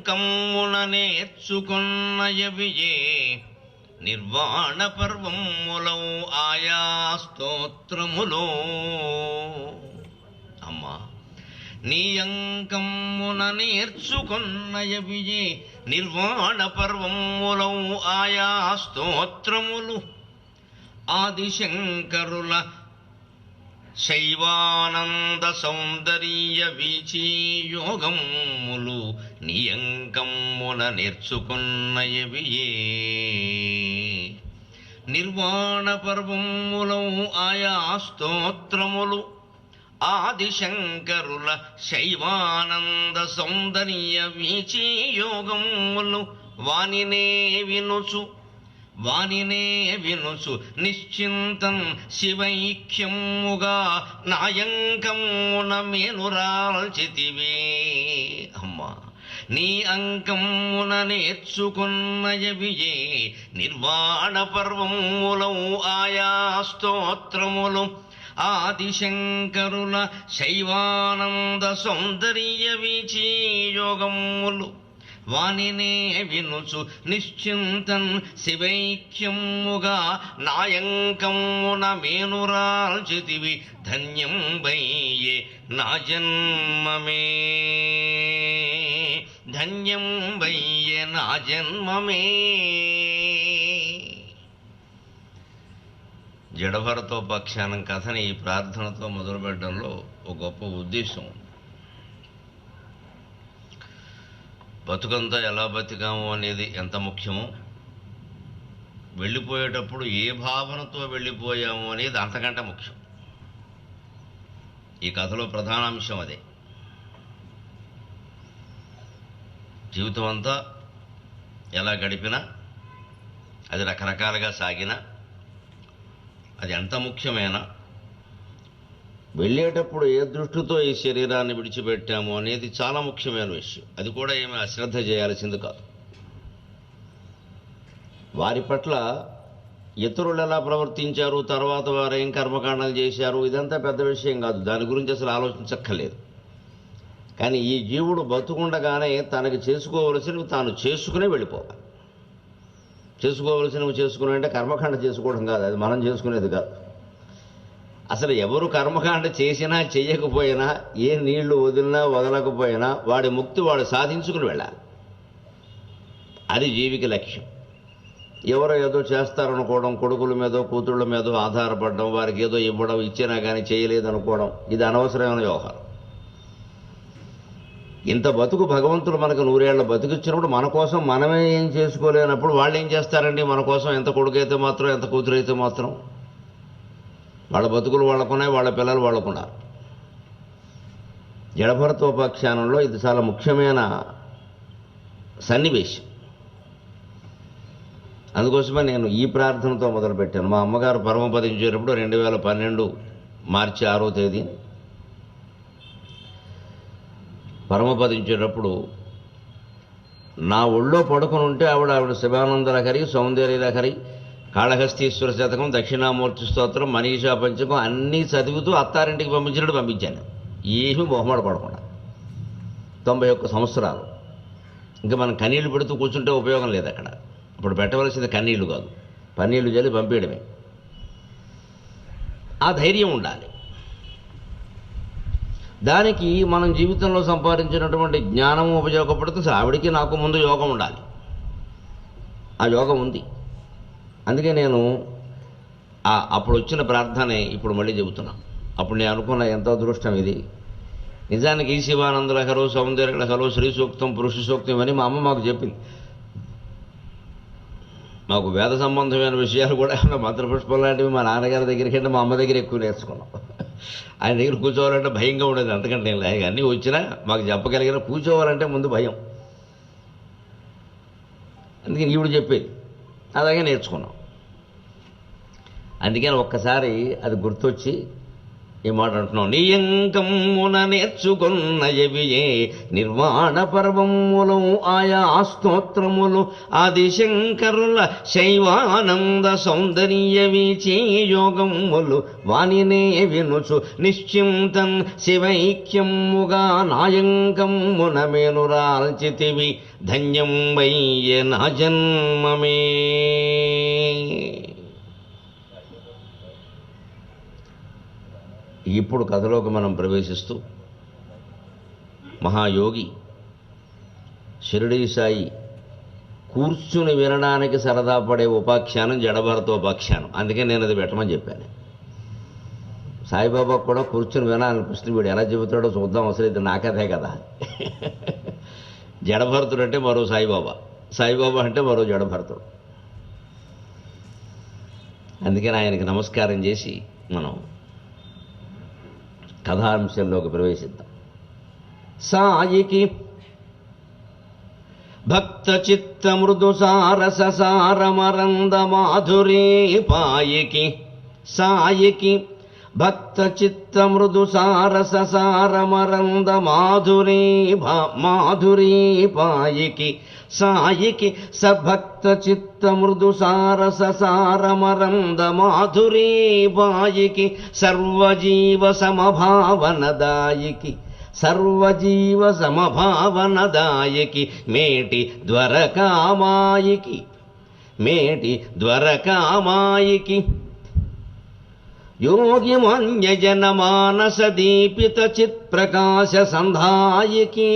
అంకమ్మున నేర్చుకొన్నయవియే నిర్వాణ పర్వములౌ ఆయా స్తోత్రములో. అమ్మా, నీ అంకమ్మున నేర్చుకొన్నయవియే నిర్వాణ పర్వములౌ ఆయా స్తోత్రములు. ఆదిశంకరుల శైవానంద సౌందర్య వీచీ యోగములు నియంకమ్మున నేర్చుకున్నయవియే నిర్వాణ పర్వములో ఆయా స్తోత్రములు. ఆదిశంకరుల శైవానంద సౌందర్య వీచీ యోగములు వానినే వినుచు నిశ్చింతం శివైక్యముగా నాయంకమున మేనురాల్చితివే. అమ్మా, నీ అంకమున నేర్చుకున్నయవియే నిర్వాణ పర్వములౌ ఆయా స్తోత్రములు. ఆదిశంకరుల శైవానంద సౌందర్య వీచీ యోగములు వానినే వినుచు నిశ్చింతన్ శివైక్యముగా నాయంకమున మేనురాల్చితివి. ధన్యం వయ్యే నా జన్మమే, ధన్యం వయ్యే నా జన్మమే. జడభరతోపాఖ్యానం కథని ఈ ప్రార్థనతో మొదలుపెట్టడంలో ఒక గొప్ప ఉద్దేశం. బతుకంతా ఎలా బతికాము అనేది ఎంత ముఖ్యమో, వెళ్ళిపోయేటప్పుడు ఏ భావనతో వెళ్ళిపోయాము అనేది అంతకంటే ముఖ్యం. ఈ కథలో ప్రధాన అంశం అదే. జీవితం అంతా ఎలా గడిపినా, అది రకరకాలుగా సాగినా, అది ఎంత ముఖ్యమైనా వెళ్ళేటప్పుడు ఏ దృష్టితో ఈ శరీరాన్ని విడిచిపెట్టాము అనేది చాలా ముఖ్యమైన విషయం. అది కూడా ఏమీ అశ్రద్ధ చేయాల్సింది కాదు. వారి పట్ల ఇతరులు ఎలా ప్రవర్తించారు, తర్వాత వారు ఏం కర్మకాండాలు చేశారు, ఇదంతా పెద్ద విషయం కాదు. దాని గురించి అసలు ఆలోచించక్కర్లేదు. కానీ ఈ జీవుడు బతుకుండగానే తనకి చేసుకోవలసినవి తాను చేసుకునే వెళ్ళిపోవాలి. చేసుకోవలసినవి చేసుకునే అంటే కర్మకాండ చేసుకోవడం కాదు, అది మనం చేసుకునేది కాదు. అసలు ఎవరు కర్మకాండ చేసినా చెయ్యకపోయినా, ఏ నీళ్లు వదిలినా వదలకపోయినా వాడి ముక్తి వాడు సాధించుకుని వెళ్ళాలి. అది జీవికి లక్ష్యం. ఎవరో ఏదో చేస్తారనుకోవడం, కొడుకుల మీదో కూతుళ్ళ మీదో ఆధారపడడం, వారికి ఏదో ఇవ్వడం, ఇచ్చినా కానీ చేయలేదనుకోవడం, ఇది అనవసరమైన వ్యవహారం. ఇంత బతుకు భగవంతుడు మనకు 100 ఏళ్ల బతుకిచ్చినప్పుడు మన కోసం మనమే ఏం చేసుకోలేనప్పుడు వాళ్ళు ఏం చేస్తారండి? మన కోసం ఎంత కొడుకైతే మాత్రం, ఎంత కూతురు అయితే మాత్రం. వాళ్ళ బతుకులు వాళ్ళకున్నాయి, వాళ్ళ పిల్లలు వాళ్ళకున్నారు. జడభరతోపాఖ్యానంలో ఇది చాలా ముఖ్యమైన సన్నివేశం. అందుకోసమే నేను ఈ ప్రార్థనతో మొదలుపెట్టాను. మా అమ్మగారు పరమపదించేటప్పుడు 2012 మార్చి 6వ తేదీ పరమపదించేటప్పుడు నా ఒళ్ళో పడుకుని ఉంటే ఆవిడ శివానంద లహరి, సౌందర్య లహరి, కాళహస్తీశ్వర శతకం, దక్షిణామూర్తి స్తోత్రం, మనీషా పంచకం అన్నీ చదువుతూ అత్తారింటికి పంపించినట్టు పంపించాను. ఏమీ మొహమాట పడకుండా. 91 సంవత్సరాలు. ఇంకా మనం కన్నీళ్లు పెడుతూ కూర్చుంటే ఉపయోగం లేదు. అక్కడ ఇప్పుడు పెట్టవలసింది కన్నీళ్లు కాదు, పన్నీళ్లు చల్లి పంపించడమే. ఆ ధైర్యం ఉండాలి. దానికి మనం జీవితంలో సంపాదించినటువంటి జ్ఞానం ఉపయోగపడుతుంది. ఆవిడికి నాకు ముందు యోగం ఉండాలి. ఆ యోగం ఉంది. అందుకే నేను అప్పుడు వచ్చిన ప్రార్థనే ఇప్పుడు మళ్ళీ చెబుతున్నా. అప్పుడు నేను అనుకున్న ఎంత అదృష్టం ఇది. నిజానికి ఈ శివానంద లహరు, సౌందర్య లహరు, శ్రీ సూక్తం, పురుష సూక్తం అని మా అమ్మ మాకు చెప్పింది. మాకు వేద సంబంధమైన విషయాలు కూడా మంత్రపుష్పం లాంటివి మా నాన్నగారి దగ్గరికి అంటే మా అమ్మ దగ్గర ఎక్కువ నేర్చుకున్నాం. ఆయన దగ్గర కూర్చోవాలంటే భయంగా ఉండేది. అంతకంటే ఏం లేదు. అన్నీ వచ్చినా మాకు చెప్పగలిగిన, కూర్చోవాలంటే ముందు భయం. అందుకని ఈవిడ చెప్పేది, అలాగే నేర్చుకున్నాం. అందుకని ఒక్కసారి అది గుర్తొచ్చి ఈ మాట అంటున్నాం. నియంకమ్మున నేర్చుకొన్నయవియే నిర్వాణ పర్వములు ఆయా స్తోత్రములు ఆదిశంకరుల శైవానంద సౌందర్య వీచే యోగములు వానినే వినుచు నిశ్చింతన్ శివైక్యముగా నాయంకమ్మున మేనురాల్చితివి ధన్యం వయ్య నా జన్మమే. ఇప్పుడు కథలోకి మనం ప్రవేశిస్తూ మహాయోగి షిరిడీ సాయి కూర్చుని వినడానికి సరదా పడే ఉపాఖ్యానం జడభరతోపాఖ్యానం. అందుకే నేను అది పెట్టమని చెప్పాను. సాయిబాబా కూడా కూర్చుని వినాలనిపిస్తుంది. వీడు ఎలా చెబుతాడో చూద్దాం, అసలు ఇది నా కథే కదా. జడభరతుడు అంటే మరో సాయిబాబా, సాయిబాబా అంటే మరో జడభరతుడు. అందుకని ఆయనకి నమస్కారం చేసి మనం కథాంశంలోకి ప్రవేశిద్దాం. సాయికి భక్త చిత్త మృదు సారస సారమరంద మాధురీ పాయికి, సాయికి భక్త చిత్త మృదు సారస సారమరంద మాధురీ పాయికి, సాయికి సభక్త చిత్త మృదు సారస సారమరంద మాధురీ పాయికి, సర్వజీవ సమభావనదాయికి, సర్వజీవ సమభావనదాయకి, మేటి ద్వారకామాయికి, మేటి ద్వారకామాయికి, యోగి మాన్యజన మానస దీపిత చిత్ ప్రకాశ సంధాయికి,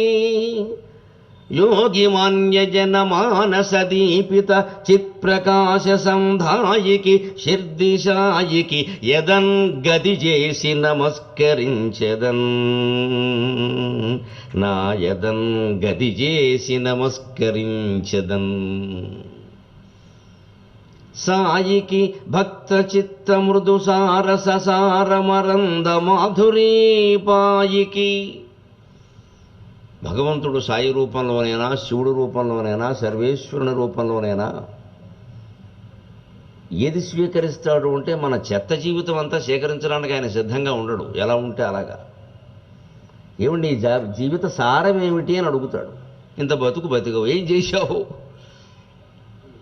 యోగి మాన్యజన మానస దీపిత చిత్ ప్రకాశ సంధాయికి, షిర్దిశాయికి యదన్ గది చేసి నమస్కరించెదన్, నా యదన్ గది చేసి నమస్కరించెదన్. సాయికి భక్త చిత్త మృదు సారస సారమరంద మాధురీ పాయికి. భగవంతుడు సాయి రూపంలోనైనా, శివుడు రూపంలోనైనా, సర్వేశ్వరుని రూపంలోనైనా ఏది స్వీకరిస్తాడు అంటే మన చెత్త జీవితం అంతా సేకరించడానికి ఆయన సిద్ధంగా ఉండడు. ఎలా ఉంటే అలాగా. ఏమండి జీవిత సారం ఏమిటి అని అడుగుతాడు. ఇంత బతుకు బతికవు, ఏం చేశావు?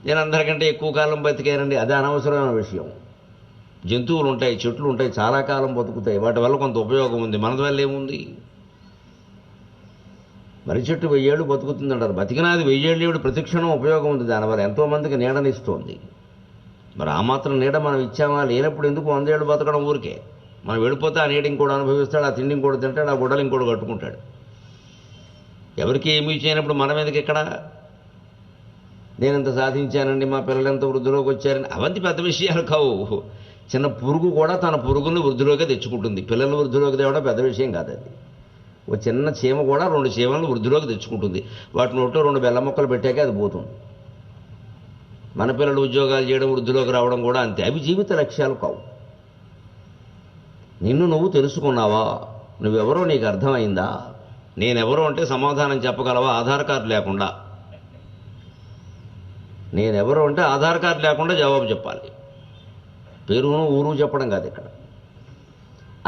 నేను అందరికంటే ఎక్కువ కాలం బతికానండి. అది అనవసరమైన విషయం. జంతువులు ఉంటాయి, చెట్లు ఉంటాయి, చాలా కాలం బతుకుతాయి. వాటి వల్ల కొంత ఉపయోగం ఉంది. మనది వల్ల ఏముంది? మరి చెట్టు 1000 ఏళ్ళు బతుకుతుంది అంటారు. బతికినాది 1000 ఏళ్ళు ప్రతిక్షణం ఉపయోగం ఉంది. దానివల్ల ఎంతోమందికి నీడనిస్తోంది. మరి ఆ మాత్రం నీడ మనం ఇచ్చామా? లేనప్పుడు ఎందుకు 100 ఏళ్ళు బతకడం ఊరికే? మనం వెళ్ళిపోతే ఆ నీడ ఇంకోటి అనుభవిస్తాడు, ఆ తిండి ఇంకోటి తింటాడు, ఆ గుడ్డలు ఇంకోటి కట్టుకుంటాడు. ఎవరికి ఏమీ చేయనప్పుడు మనం ఎందుకు ఇక్కడ? నేనెంత సాధించానండి, మా పిల్లలు ఎంత వృద్ధిలోకి వచ్చారని అవంతి పెద్ద విషయాలు కావు. చిన్న పురుగు కూడా తన పురుగుని వృద్ధిలోకి తెచ్చుకుంటుంది. పిల్లలు వృద్ధిలోకి తేవడం పెద్ద విషయం కాదు. అది ఒక చిన్న చీమ కూడా 2 చీమలను వృద్ధిలోకి తెచ్చుకుంటుంది. వాటి నోట్లో 2 బెల్ల మొక్కలు పెట్టాక అది పోతుంది. మన పిల్లలు ఉద్యోగాలు చేయడం, వృద్ధిలోకి రావడం కూడా అంతే. అవి జీవిత లక్ష్యాలు కావు. నిన్ను నువ్వు తెలుసుకున్నావా? నువ్వెవరో నీకు అర్థమైందా? నేనెవరో అంటే సమాధానం చెప్పగలవా? ఆధార్ కార్డు లేకుండా. నేనెవరో అంటే ఆధార్ కార్డు లేకుండా జవాబు చెప్పాలి. పేరును ఊరు చెప్పడం కాదు ఇక్కడ.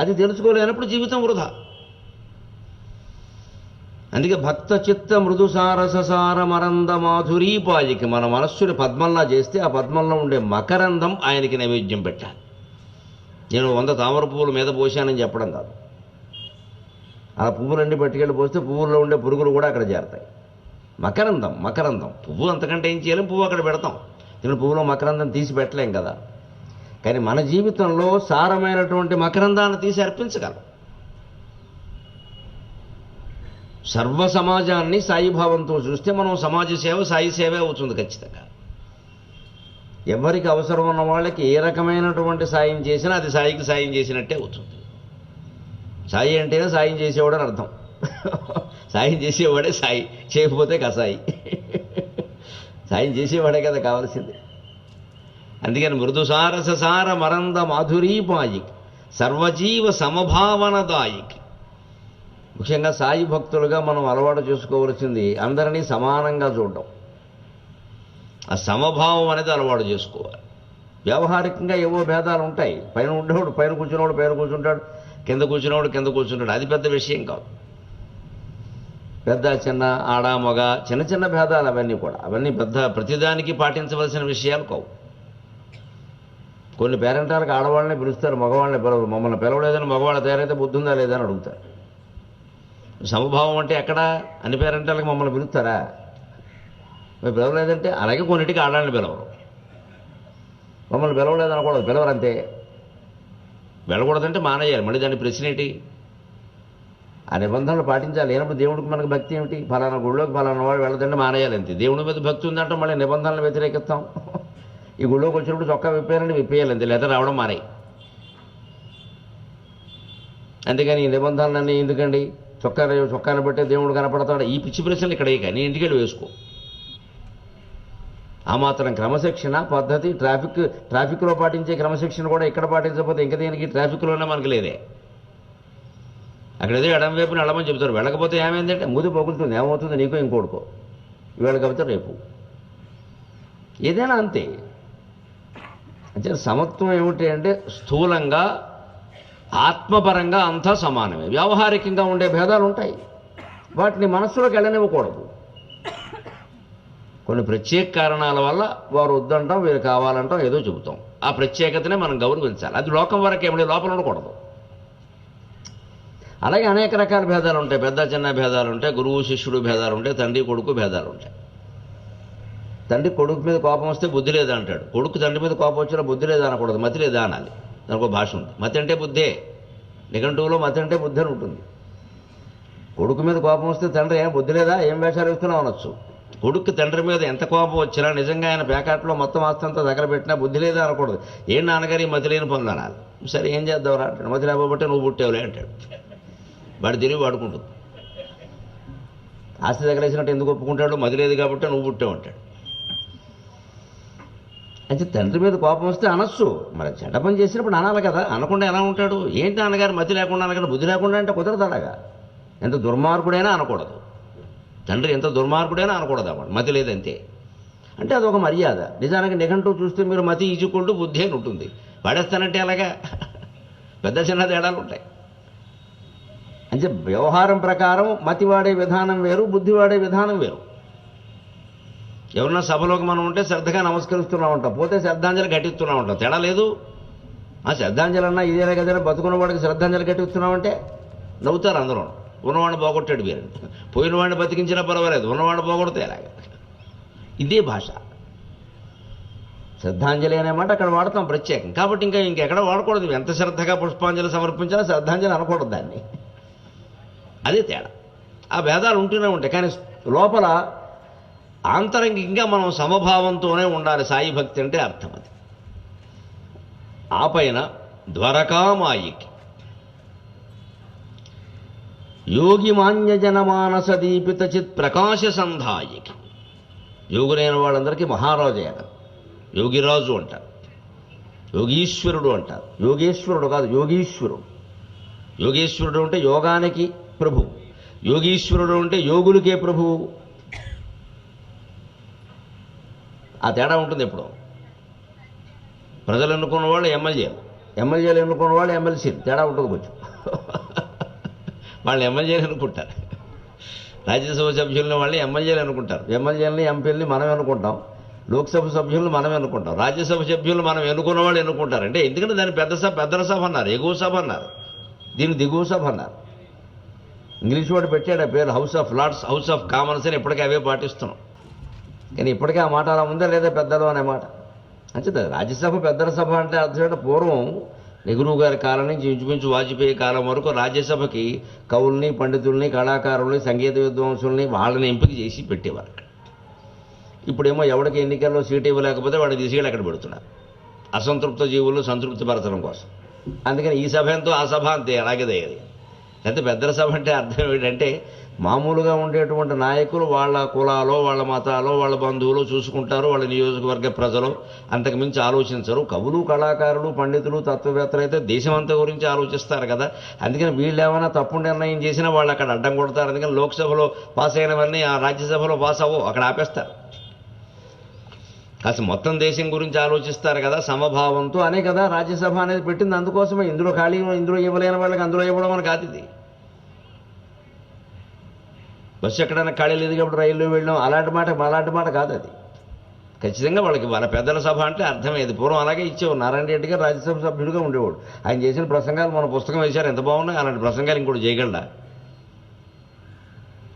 అది తెలుసుకోలేనప్పుడు జీవితం వృధా. అందుకే భక్త చిత్త మృదు సారస సార మరంద మాధురీ పాయికి, మన మనస్సుని పద్మంలా చేస్తే ఆ పద్మంలో ఉండే మకరందం ఆయనకి నైవేద్యం పెట్టాలి. నేను 100 తామర పువ్వుల మీద పోసానని చెప్పడం కాదు. ఆ పువ్వులన్నీ పట్టుకెళ్ళి పోస్తే పువ్వుల్లో ఉండే పురుగులు కూడా అక్కడ చేరతాయి. మకరందం, మకరందం. పువ్వు అంతకంటే ఏం చేయలేం, పువ్వు అక్కడ పెడతాం. నేను పువ్వులో మకరందం తీసి పెట్టలేం కదా. కానీ మన జీవితంలో సారమైనటువంటి మకరందాన్ని తీసి అర్పించగలం. సర్వ సమాజాన్ని సాయిభావంతో చూస్తే మనం సమాజ సేవ సాయి సేవే అవుతుంది ఖచ్చితంగా. ఎవరికి అవసరం ఉన్న వాళ్ళకి ఏ రకమైనటువంటి సాయం చేసినా అది సాయికి సాయం చేసినట్టే అవుతుంది. సాయి అంటేనే సాయం చేసేవాడని అర్థం. సాయం చేసేవాడే సాయి, చేయకపోతే కసాయి. సాయం చేసేవాడే కదా కావాల్సింది. అందుకని మృదుసారస సార మరంద మాధురీపాయికి, సర్వజీవ సమభావనదాయికి. ముఖ్యంగా సాయి భక్తులుగా మనం అలవాటు చేసుకోవలసింది అందరినీ సమానంగా చూడడం. ఆ సమభావం అనేది అలవాటు చేసుకోవాలి. వ్యవహారికంగా ఏవో భేదాలు ఉంటాయి. పైన ఉండేవాడు పైన కూర్చునేవాడు పైన కూర్చుంటాడు, కింద కూర్చున్నవాడు కింద కూర్చుంటాడు, అది పెద్ద విషయం కాదు. పెద్ద చిన్న ఆడ మగ చిన్న చిన్న భేదాలు అవన్నీ కూడా, అవన్నీ పెద్ద ప్రతిదానికి పాటించవలసిన విషయాలు కావు. కొన్ని పేరెంటాలకు ఆడవాళ్ళని పిలుస్తారు, మగవాళ్ళని పిలవరు. మమ్మల్ని పిలవలేదని మగవాళ్ళ తయారైతే బుద్ధి ఉందా లేదా అని అడుగుతారు. సమభావం అంటే ఎక్కడ? అన్ని పేరెంటాలకు మమ్మల్ని పిలుస్తారా? మీరు పిలవలేదంటే అలాగే కొన్నిటికి ఆడాలని పిలవరు. మమ్మల్ని పిలవలేదు అనకూడదు, పిలవరు అంతే. వెళ్ళకూడదంటే మానేయాలి, మళ్ళీ దాని ప్రశ్న ఏంటి? ఆ నిబంధనలు పాటించాలి. లేనప్పుడు దేవుడికి మనకు భక్తి ఏమిటి? ఫలానా గుళ్ళోకి ఫలానా వాడు వెళ్ళదంటే మానేయాలి అంతే. దేవుడి మీద భక్తి ఉందంటే మళ్ళీ నిబంధనలు వ్యతిరేకిస్తాం. ఈ గుళ్ళోకి వచ్చినప్పుడు చొక్కా విప్పేయాలంటే విప్పేయాలి అంతే, లేదా రావడం మానేయి. అందుకని ఈ నిబంధనలన్నీ ఎందుకండి? చొక్కాను బట్టే దేవుడు కనపడతాడు, ఈ పిచ్చి ప్రశ్నలు ఇక్కడ ఇక నీ ఇంటికి వెళ్ళి వేసుకో. ఆ మాత్రం క్రమశిక్షణ పద్ధతి, ట్రాఫిక్లో పాటించే క్రమశిక్షణ కూడా ఇక్కడ పాటించకపోతే ఇంకా దేనికి? ట్రాఫిక్లోనే మనకు లేదే. అక్కడ ఏదో ఎడం వైపున వెళ్ళమని చెబుతారు, వెళ్ళకపోతే ఏమైందంటే మూతి పగులుతుంది, ఏమవుతుంది నీకో ఇంకోడుకో, వెళ్ళకపోతే రేపు. ఏదైనా అంతే. అంటే సమత్వం ఏమిటి అంటే స్థూలంగా ఆత్మపరంగా అంతా సమానమే. వ్యావహారికంగా ఉండే భేదాలు ఉంటాయి, వాటిని మనస్సులోకి వెళ్ళనివ్వకూడదు. కొన్ని ప్రత్యేక కారణాల వల్ల వారు వద్దంటాం, వీరు కావాలంటాం, ఏదో చెబుతాం. ఆ ప్రత్యేకతనే మనం గౌరవించాలి. అది లోకం వరకు ఏమిటి, లోపల ఉండకూడదు. అలాగే అనేక రకాల భేదాలు ఉంటాయి. పెద్ద చిన్న భేదాలు ఉంటాయి, గురువు శిష్యుడు భేదాలు ఉంటాయి, తండ్రి కొడుకు భేదాలు ఉంటాయి. తండ్రి కొడుకు మీద కోపం వస్తే బుద్ధి లేదా అంటాడు, కొడుకు తండ్రి మీద కోపం వచ్చినా బుద్ధి లేదా అనకూడదు, మతి లేదా అనాలి. దానికి ఒక భాష ఉంది. మతి అంటే బుద్ధే, నిఘంటువులో మతి అంటే బుద్ధి అని ఉంటుంది. కొడుకు మీద కోపం వస్తే తండ్రి ఏం బుద్ధి లేదా, ఏం వేషాలు వేస్తున్నావు అనొచ్చు. కొడుకు తండ్రి మీద ఎంత కోపం వచ్చినా నిజంగా ఆయన ప్యాకెట్లో మొత్తం ఆస్తంతా దగ్గర పెట్టినా బుద్ధి లేదా అనకూడదు. ఏం నాన్నగారి మతి లేని పనులు అనాలి. సరే ఏం చేద్దావురా అంటాడు, మతి లేకపోతే నువ్వు పుట్టేవులే అంటాడు. వాడు తిరిగి వాడుకుంటుంది. ఆస్తి తగలేసినట్టు ఎందుకు ఒప్పుకుంటాడు, మతి లేదు కాబట్టి నువ్వు పుట్టావు అంటాడు. అయితే తండ్రి మీద కోపం వస్తే అనొచ్చు, మరి చెడ్డ పని చేసినప్పుడు అనాలి కదా. అనకుండా ఎలా ఉంటాడు? ఏంటి నాన్నగారు మతి లేకుండా అనకుండా, బుద్ధి లేకుండా అంటే కుదరదు. అలాగా ఎంత దుర్మార్గుడైనా అనకూడదు. తండ్రి ఎంత దుర్మార్గుడైనా అనకూడదు, అవాడు మతి లేదంతే. అంటే అదొక మర్యాద. నిజానికి నిఘంటువు చూస్తే మీరు మతి ఈజుకుంటూ బుద్ధి అని ఉంటుంది, వాడేస్తానంటే అలాగా పెద్ద చిన్న తేడాలు ఉంటాయి. అంటే వ్యవహారం ప్రకారం మతి వాడే విధానం వేరు, బుద్ధి వాడే విధానం వేరు. ఎవరన్నా సభలోకి మనం ఉంటే శ్రద్ధగా నమస్కరిస్తూనే ఉంటాం, పోతే శ్రద్ధాంజలి ఘటిస్తూనే ఉంటాం. తేడా లేదు. ఆ శ్రద్ధాంజలి అన్నా ఇదేనా కదైనా, బతుకున్న వాడికి శ్రద్ధాంజలి ఘటిస్తున్నామంటే నవ్వుతారు అందరూ. ఉన్నవాడిని పోగొట్టాడు వీరు, పోయిన వాడిని బతికించినా పర్వాలేదు, ఉన్నవాడిని పోగొడితే ఎలాగా. ఇదే భాష. శ్రద్ధాంజలి అనే మాట అక్కడ వాడతాం ప్రత్యేకం. కాబట్టి ఇంకెక్కడ వాడకూడదు. ఎంత శ్రద్ధగా పుష్పాంజలి సమర్పించినా శ్రద్ధాంజలి అనకూడదు దాన్ని. అదే తేడా. ఆ భేదాలు ఉంటూనే ఉంటాయి, కానీ లోపల ఆంతరంగికంగా మనం సమభావంతోనే ఉండాలి. సాయి భక్తి అంటే అర్థం అది. ఆ పైన ద్వారకామాయికి యోగి మాన్యజనమానస దీపిత చిత్ ప్రకాశ సంధాయికి. యోగులైన వాళ్ళందరికీ మహారాజు ఆయన, యోగిరాజు అంటారు, యోగీశ్వరుడు అంటారు. యోగేశ్వరుడు కాదు, యోగీశ్వరుడు. యోగేశ్వరుడు అంటే యోగానికి ప్రభు, యోగీశ్వరుడు అంటే యోగులకే ప్రభువు. ఆ తేడా ఉంటుంది. ఎప్పుడు ప్రజలు ఎన్నుకున్న వాళ్ళు ఎమ్మెల్యేలు ఎన్నుకున్న వాళ్ళు ఎమ్మెల్సీలు, తేడా ఉంటుంది కొంచెం. వాళ్ళు ఎమ్మెల్యేలు అనుకుంటారు, రాజ్యసభ సభ్యులని వాళ్ళు ఎమ్మెల్యేలు అనుకుంటారు. ఎమ్మెల్యేలని ఎంపీలని మనం అనుకుంటాం, లోక్సభ సభ్యులను మనం ఎన్నుకుంటాం, రాజ్యసభ సభ్యులు మనం ఎన్నుకున్న వాళ్ళు ఎన్నుకుంటారు. అంటే ఎందుకంటే దాన్ని పెద్దల సభ అన్నారు, ఎగువ సభ అన్నారు, దీన్ని దిగువ సభ అన్నారు. ఇంగ్లీష్ వాడు పెట్టాడు ఆ పేరు, House of Lords, House of Commons అని. ఇప్పటికీ అవే పాటిస్తున్నాం. కానీ ఇప్పటికే ఆ మాట అలా ఉందా లేదా, పెద్దలు అనే మాట. అంటే రాజ్యసభ పెద్దల సభ అంటే అర్థం పూర్వం నెహ్రూ గారి కాలం నుంచి ఇంచుమించు వాజ్పేయి కాలం వరకు రాజ్యసభకి కవుల్ని, పండితుల్ని, కళాకారుల్ని, సంగీత విద్వాంసుల్ని వాళ్ళని ఎంపిక చేసి పెట్టేవారు. ఇప్పుడేమో ఎవరికి ఎన్నికల్లో సీటు ఇవ్వలేకపోతే వాడిని తీసుకెళ్ళి అక్కడ పెడుతున్నారు, అసంతృప్త జీవులు సంతృప్తిపరచడం కోసం. అందుకని ఈ సభ ఎంతో ఆ సభ అంతే, అలాగే తయారు. అయితే పెద్దల సభ అంటే అర్థం ఏంటంటే మామూలుగా ఉండేటువంటి నాయకులు వాళ్ళ కులాలో, వాళ్ళ మతాలో, వాళ్ళ బంధువులు చూసుకుంటారు, వాళ్ళ నియోజకవర్గ ప్రజలు అంతకుమించి ఆలోచించరు. కవులు, కళాకారులు, పండితులు, తత్వవేత్తలు అయితే దేశమంతా గురించి ఆలోచిస్తారు కదా. అందుకని వీళ్ళు ఏమైనా తప్పు నిర్ణయం చేసినా వాళ్ళు అక్కడ అడ్డం కొడతారు. అందుకని లోక్సభలో పాస్ అయినవన్నీ ఆ రాజ్యసభలో పాస్ అవ్వవు, అక్కడ ఆపేస్తారు. కాస్త మొత్తం దేశం గురించి ఆలోచిస్తారు కదా సమభావంతో అనే కదా రాజ్యసభ అనేది పెట్టింది. అందుకోసమే ఇందులో ఖాళీ ఇందులో ఇవ్వలేని వాళ్ళకి అందులో ఇవ్వడం అని కాదు ఇది. బస్సు ఎక్కడైనా ఖాళీ లేదు కాబట్టి రైల్లో వెళ్ళాం అలాంటి మాట కాదు అది. ఖచ్చితంగా వాళ్ళ పెద్దల సభ అంటే అర్థమయ్యేది. పూర్వం అలాగే ఇచ్చేవారు. నారాయణ రెడ్డి గారు రాజ్యసభ సభ్యుడిగా ఉండేవాడు. ఆయన చేసిన ప్రసంగాలు మన పుస్తకం వేశారు, ఎంత బాగున్నాయి. అలాంటి ప్రసంగాలు ఇంకోటి చేయగలడా?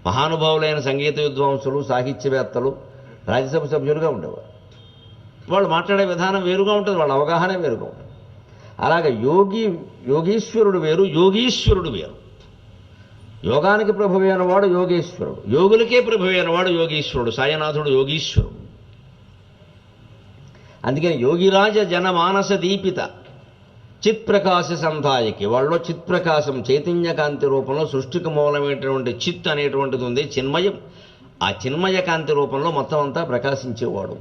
మహానుభావులైన సంగీత విద్వాంసులు, సాహిత్యవేత్తలు రాజ్యసభ సభ్యులుగా ఉండేవారు. వాళ్ళు మాట్లాడే విధానం వేరుగా ఉంటుంది, వాళ్ళ అవగాహన వేరుగా ఉంటుంది. అలాగే యోగీశ్వరుడు వేరు, యోగీశ్వరుడు వేరు. యోగానికి ప్రభువు అయినవాడు యోగేశ్వరుడు, యోగులకే ప్రభువు అయినవాడు యోగీశ్వరుడు. సాయనాథుడు యోగీశ్వరుడు. అందుకని యోగిరాజ జనమానస దీపిత చిత్ప్రకాశ సంధాయకి, వాళ్ళలో చిత్ప్రకాశం చైతన్యకాంతి రూపంలో సృష్టికి మూలమైనటువంటి చిత్ అనేటువంటిది ఉంది, చిన్మయం. ఆ చిన్మయ కాంతి రూపంలో మొత్తం అంతా ప్రకాశించేవాడు.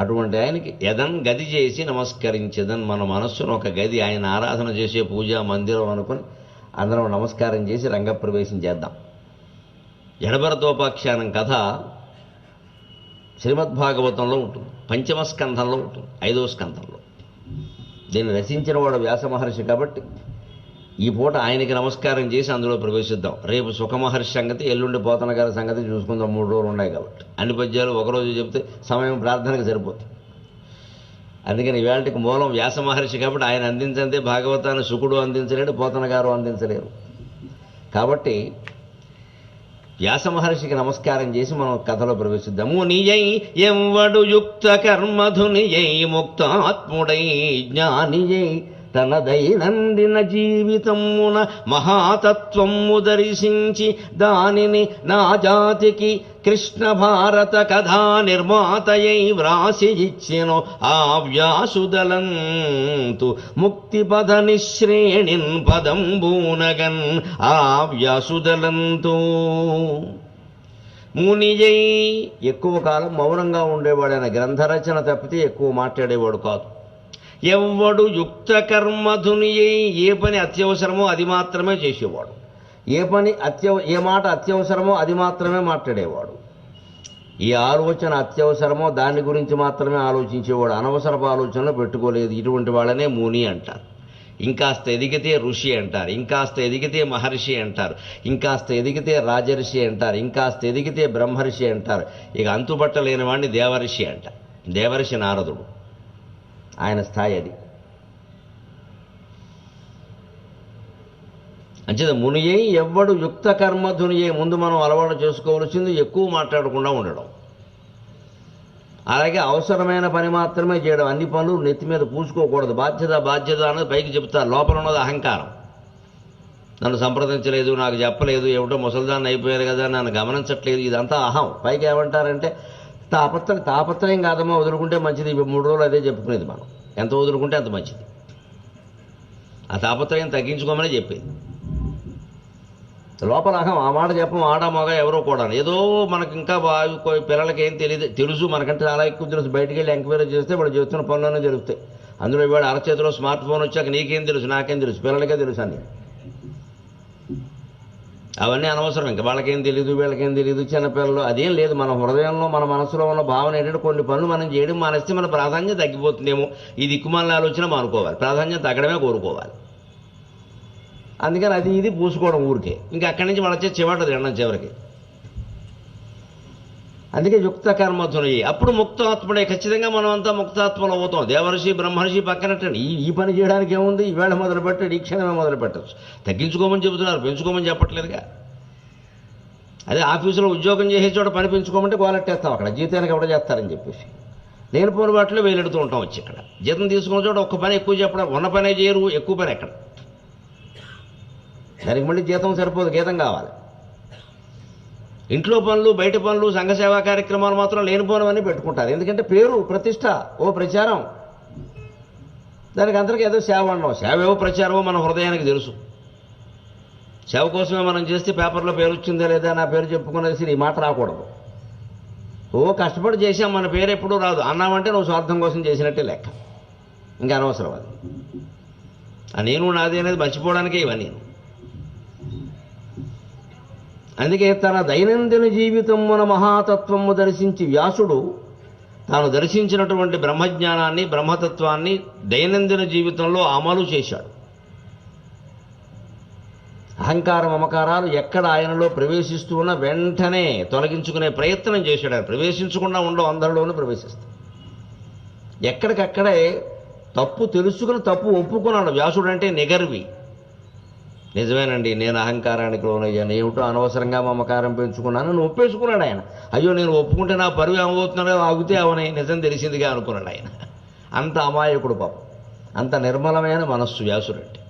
అటువంటి ఆయనకి యదన్ గది చేసి నమస్కరించేదన్. మన మనస్సును ఒక గది, ఆయన ఆరాధన చేసే పూజా మందిరం అనుకుని అందరం నమస్కారం చేసి రంగప్రవేశం చేద్దాం. జడభరతోపాఖ్యానం కథ శ్రీమద్భాగవతంలో ఉంటుంది, పంచమ స్కంధంలో ఉంటుంది, 5వ స్కంధంలో. దీన్ని రచించిన వాడు వ్యాస మహర్షి కాబట్టి ఈ పూట ఆయనకి నమస్కారం చేసి అందులో ప్రవేశిద్దాం. రేపు సుఖమహర్షి సంగతి, ఎల్లుండి పోతన గారి సంగతి చూసుకుందాం. 3 రోజులు ఉన్నాయి కాబట్టి అన్ని పద్యాలు ఒకరోజు చెప్తే సమయం ప్రార్థనకు సరిపోతుంది. అందుకని ఇవాళకి మూలం వ్యాస మహర్షి కాబట్టి ఆయన అందించంతే భాగవతాన్ని శుకుడు అందించలేడు, పోతన గారు అందించలేరు. కాబట్టి వ్యాస మహర్షికి నమస్కారం చేసి మనం కథలో ప్రవేశిద్దాము. నియై ఎవ్వడు యుక్త కర్మధునియై ముక్తాత్ముడై జ్ఞానియై తన దైనందిన జీవితమున మహాతత్వము దర్శించి దానిని నా జాతికి కృష్ణ భారత కథా నిర్మాతయై వ్రాసి ఇచ్చెను ఆ వ్యాసుదలంతు ముక్తి పద నిశ్రేణిన్ పదంబూనగన్ ఆ వ్యాసుదలంతు. మునియై ఎక్కువ కాలం మౌనంగా ఉండేవాడైన గ్రంథరచన తప్పితే ఎక్కువ మాట్లాడేవాడు కాదు. ఎవ్వడు యుక్త కర్మధునియై, ఏ పని అత్యవసరమో అది మాత్రమే చేసేవాడు. ఏ మాట అత్యవసరమో అది మాత్రమే మాట్లాడేవాడు. ఈ ఆలోచన అత్యవసరమో దాని గురించి మాత్రమే ఆలోచించేవాడు. అనవసరపు ఆలోచనలు పెట్టుకోలేదు. ఇటువంటి వాళ్ళనే ముని అంటారు. ఇంకాస్త ఎదిగితే ఋషి అంటారు, ఇంకాస్త ఎదిగితే మహర్షి అంటారు, ఇంకాస్త ఎదిగితే రాజర్షి అంటారు, ఇంకాస్త ఎదిగితే బ్రహ్మర్షి అంటారు. ఇక అంతుపట్టలేని వాడిని దేవర్షి అంటారు. దేవర్షి నారదుడు, ఆయన స్థాయి అది. అంచేత మునియై ఎవ్వడు యుక్త కర్మధునియై. ముందు మనం అలవాటు చేసుకోవలసింది ఎక్కువ మాట్లాడకుండా ఉండడం. అలాగే అవసరమైన పని మాత్రమే చేయడం. అన్ని పనులు నెత్తి మీద పూసుకోకూడదు. బాధ్యత అన్నది పైకి చెప్తారు, లోపల ఉన్నది అహంకారం. నన్ను సంప్రదించలేదు, నాకు చెప్పలేదు, ఏమిటో ముసలిదాన్ని అయిపోయారు కదా, నన్ను గమనించట్లేదు, ఇదంతా అహం. పైకి ఏమంటారంటే తాపత్రయం కాదమ్మా, వదులుకుంటే మంచిది. 3 రోజులు అదే చెప్పుకునేది మనం. ఎంత వదులుకుంటే అంత మంచిది. ఆ తాపత్రయం తగ్గించుకోమని చెప్పేది. లోపల అహం. ఆ మాట చెప్పం ఆడ మగ ఎవరో కూడా. ఏదో మనకి ఇంకా పిల్లలకి ఏం తెలుసు, మనకంటే చాలా ఎక్కువ తెలుసు. బయటికి వెళ్ళి ఎంక్వైరీ చేస్తే వాడు చేస్తున్న పనులనే జరుగుతాయి. అందులో ఇవాళ అరచేతిలో స్మార్ట్ ఫోన్ వచ్చాక నీకేం తెలుసు, నాకేం తెలుసు, పిల్లలకే తెలుసు అని. అవన్నీ అనవసరం. ఇంకా వాళ్ళకేం తెలియదు, వీళ్ళకేం తెలియదు, చిన్నపిల్లలు అదేం లేదు. మన హృదయంలో మన మనసులో ఉన్న భావన ఏంటంటే కొన్ని పనులు మనం చేయడం మానేస్తే మన ప్రాధాన్యత తగ్గిపోతుందేమో. ఈ దిక్కుమాలిన ఆలోచన మానుకోవాలి, ప్రాధాన్యత తగ్గడమే కోరుకోవాలి. అందుకని అది ఇది పూసుకోవడం ఊరికే. ఇంకా అక్కడి నుంచి వాళ్ళ చివరి తినడం చివరికి. అందుకే యుక్త కర్మధుని, అప్పుడు ముక్తాత్ముడే. ఖచ్చితంగా మనం అంతా ముక్తాత్మలు అవుతాం. దేవర్షి బ్రహ్మర్షి పక్కనట్టండి. ఈ పని చేయడానికి ఏముంది, ఈవేళ మొదలుపెట్టాడు, ఈ క్షణమే మొదలు పెట్టచ్చు. తగ్గించుకోమని చెబుతున్నారు, పెంచుకోమని చెప్పట్లేదుగా. అదే ఆఫీసులో ఉద్యోగం చేసే చోట పని పెంచుకోమంటే గోలెట్టేస్తాం. అక్కడ జీతానికి ఎవడ చేస్తారని చెప్పేసి నేను పోని బాటలో వేలెడుతూ ఉంటాం. వచ్చి ఇక్కడ జీతం తీసుకున్న చోట ఒక్క పని ఎక్కువ చెప్పడం, ఉన్న పనే చేయరు, ఎక్కువ పని ఎక్కడ. దానికి మళ్ళీ జీతం సరిపోదు, గీతం కావాలి. ఇంట్లో పనులు, బయట పనులు, సంఘ సేవా కార్యక్రమాలు మాత్రం లేనిపోనవన్నీ పెట్టుకుంటారు. ఎందుకంటే పేరు, ప్రతిష్ట, ఓ ప్రచారం. దానికి అందరికీ ఏదో సేవ అనడం. సేవ ఏవో ప్రచారమో మన హృదయానికి తెలుసు. సేవ కోసమే మనం చేస్తే పేపర్లో పేరు వచ్చిందా లేదా, నా పేరు చెప్పుకునేసి ఈ మాట రాకూడదు. ఓ కష్టపడి చేసాం, మన పేరు ఎప్పుడూ రాదు అన్నామంటే నువ్వు స్వార్థం కోసం చేసినట్టే లెక్క. ఇంకా అనవసరం అది. నేను నాది అనేది మర్చిపోవడానికే ఇవన్నీ. అందుకే తన దైనందిన జీవితమున మహాతత్వము దర్శించి వ్యాసుడు తాను దర్శించినటువంటి బ్రహ్మజ్ఞానాన్ని బ్రహ్మతత్వాన్ని దైనందిన జీవితంలో అమలు చేశాడు. అహంకార మమకారాలు ఎక్కడ ఆయనలో ప్రవేశిస్తూ ఉన్నా వెంటనే తొలగించుకునే ప్రయత్నం చేశాడు. ఆయన ప్రవేశించకుండా ఉండవు, అందరిలోనూ ప్రవేశిస్తాడు. ఎక్కడికక్కడే తప్పు తెలుసుకుని తప్పు ఒప్పుకున్నాడు. వ్యాసుడు అంటే నిగర్వి. నిజమేనండి, నేను అహంకారానికి లోనయ్యాను, ఏమిటో అనవసరంగా మమకారం పెంచుకున్నాను అని ఒప్పేసుకున్నాడు ఆయన. అయ్యో నేను ఒప్పుకుంటే నా పరువు ఏమవుతున్నాడో, ఆగితే అవని నిజం తెలిసిందిగా అనుకున్నాడు ఆయన. అంత అమాయకుడు పాపం, అంత నిర్మలమైన మనస్సు వ్యాసుడంటే.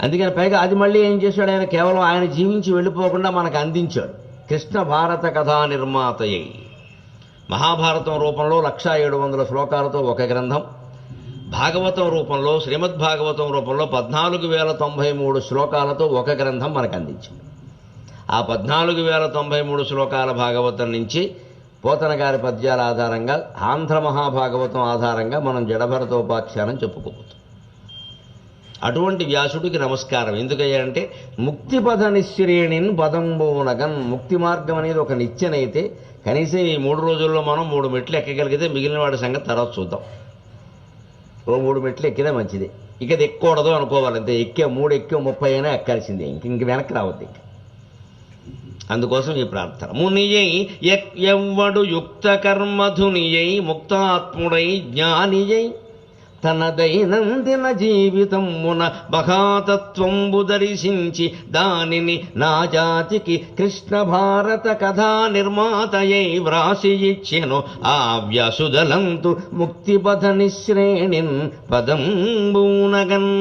అందుకని పైగా అది మళ్ళీ ఏం చేశాడు ఆయన, కేవలం ఆయన జీవించి వెళ్ళిపోకుండా మనకు అందించాడు. కృష్ణ భారత కథా నిర్మాతయ్యి మహాభారతం రూపంలో 1700 శ్లోకాలతో ఒక గ్రంథం, భాగవతం రూపంలో శ్రీమద్భాగవతం రూపంలో 14,093 శ్లోకాలతో ఒక గ్రంథం మనకు అందించాడు. ఆ 14,093 శ్లోకాల భాగవతం నుంచి పోతన గారి పద్యాల ఆధారంగా ఆంధ్ర మహాభాగవతం ఆధారంగా మనం జడభరతోపాఖ్యానం చెప్పుకోవచ్చు. అటువంటి వ్యాసుడికి నమస్కారం. ఎందుకయ్యారంటే ముక్తిపథ నిశ్రేణిన్ పదంబోనగన్. ముక్తి మార్గం అనేది ఒక నిత్యనైతే కనీసం ఈ 3 రోజుల్లో మనం 3 మెట్లు ఎక్కగలిగితే మిగిలిన వాడి సంగతి తర్వాత చూద్దాం. ఓ 3 మెట్లు ఎక్కితే మంచిది. ఇక అది ఎక్కకూడదు అనుకోవాలి అంతే. 3 ఎక్కి 30 అయినా ఎక్కాల్సిందే, ఇంక వెనక్కి రావద్దు. ఇంక అందుకోసం ఈ ప్రార్థన. మునియై ఎవ్వడు యుక్త కర్మధునియై ముక్తాత్ముడై జ్ఞానియై తన దైనందిన జీవితమున మహాతత్వంబు దర్శించి దానిని నా జాతికి కృష్ణ భారత కథా నిర్మాతయై వ్రాసి ఇచ్చెను ఆ వ్యాసుదలంతు ముక్తిపథ నిశ్రేణిన్ పదంబూనగన్.